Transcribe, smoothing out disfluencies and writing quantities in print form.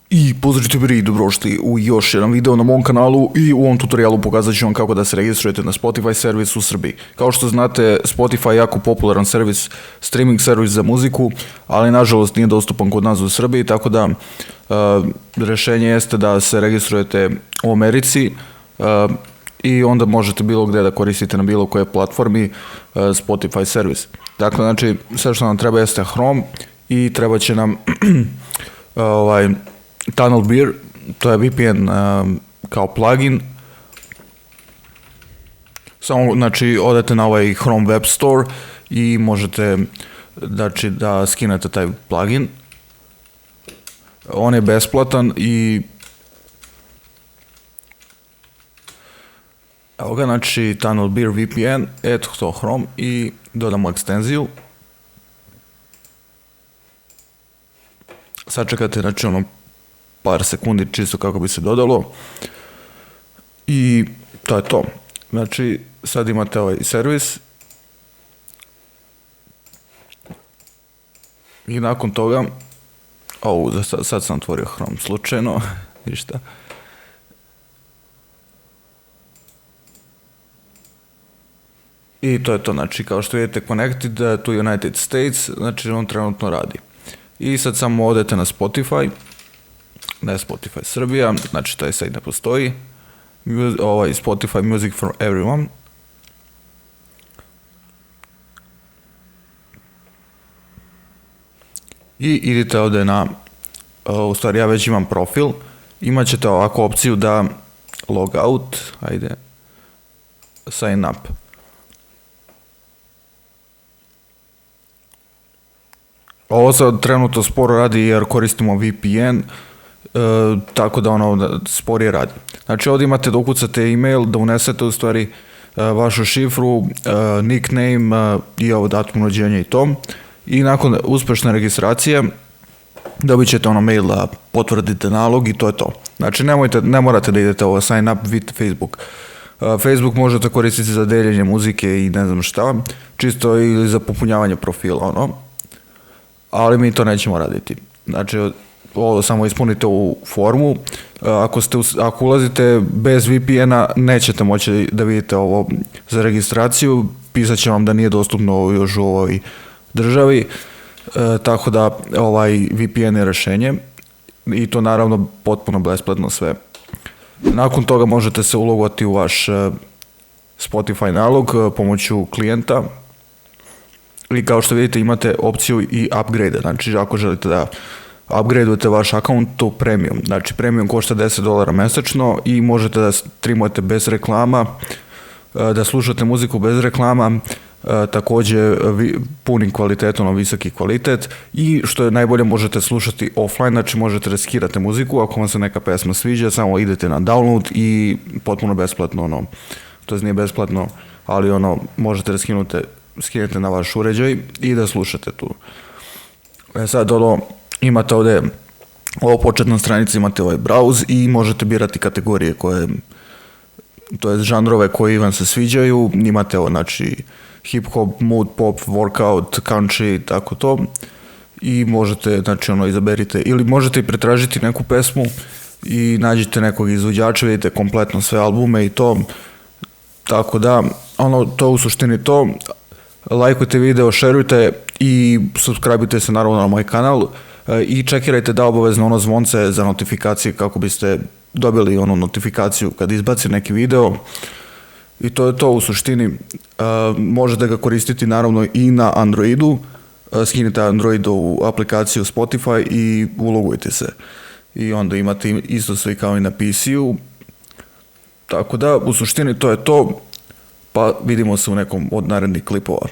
I pozdrav youtuberi, dobrodošli u još jedan video na mom kanalu i u ovom tutorialu pokazat ću vam kako da se registrujete na Spotify servis u Srbiji. Kao što znate, Spotify je jako popularan servis, streaming servis za muziku, ali nažalost nije dostupan kod nas u Srbiji, tako da rješenje jeste da se registrujete u Americi i onda možete bilo gdje da koristite na bilo koje platformi Spotify servis. Dakle, znači, sve što nam treba jeste Chrome i treba će nam TunnelBear, to je VPN kao plugin. Samo, znači, odete na ovaj Chrome Web Store i možete, znači, da skinete taj plugin. On je besplatan i evo ga, znači, TunnelBear VPN, eto to Chrome i dodamo ekstenziju. Sačekate, znači, par sekundi čisto kako bi se dodalo i to je to. Znači, sad imate ovaj servis i nakon toga sad sam otvorio Chrome slučajno, ništa. I to je to, znači, kao što vidite, connected to United States, znači on trenutno radi. I sad samo odete na Spotify, ne Spotify Srbija, znači taj sajt ne postoji, Spotify Music for Everyone. I idite ovdje na, u stvari ja već imam profil, imat ćete ovako opciju da log out, ajde, sign up. Ovo sad trenutno sporo radi jer koristimo VPN, tako da ono sporije radi. Znači ovdje imate da ukucate email, da unesete u stvari vašu šifru, nickname i ovo datum rođenja i to. I nakon uspješne registracije dobit ćete ono mail da potvrdite nalog i to je to. Znači ne morate da idete ovo sign up with Facebook. Facebook možete koristiti za deljenje muzike i ne znam šta, čisto ili za popunjavanje profila, ono. Ali mi to nećemo raditi. Znači, ovo samo ispunite u formu. Ako ulazite bez VPN-a, nećete moći da vidite ovo za registraciju. Pisat će vam da nije dostupno još u ovoj državi. Tako da ovaj VPN je rješenje. I to naravno potpuno besplatno sve. Nakon toga možete se ulogovati u vaš Spotify nalog pomoću klijenta. I kao što vidite imate opciju i upgrade, znači ako želite da upgradeujete vaš account to premium, znači premium košta $10 mjesečno i možete da streamujete bez reklama, da slušate muziku bez reklama, također punim kvalitetom, visoki kvalitet i što je najbolje možete slušati offline, znači možete reskirati muziku, ako vam se neka pesma sviđa, samo idete na download i potpuno besplatno, to nije besplatno, ali možete skinete na vaš uređaj i da slušate tu. Sad imate ovdje, ovo početna stranica, imate ovaj browse i možete birati kategorije koje, to je žanrove koji vam se sviđaju, imate ovo, znači hip hop, mood pop, workout, country, tako to i možete, znači izaberite ili možete i pretražiti neku pesmu i nađite nekog izvođača, vidite kompletno sve albume i to, tako da, to u suštini to. Lajkujte video, šerujte i subscribeujte se naravno na moj kanal i čekirajte da obavezno zvonce za notifikacije kako biste dobili notifikaciju kad izbaci neki video i to je to u suštini. Možete ga koristiti naravno i na Androidu, skinite Androidovu aplikaciju Spotify i ulogujte se i onda imate isto sve kao i na PC-u, tako da u suštini to je to. Pa vidimo se u nekom od narednih klipova.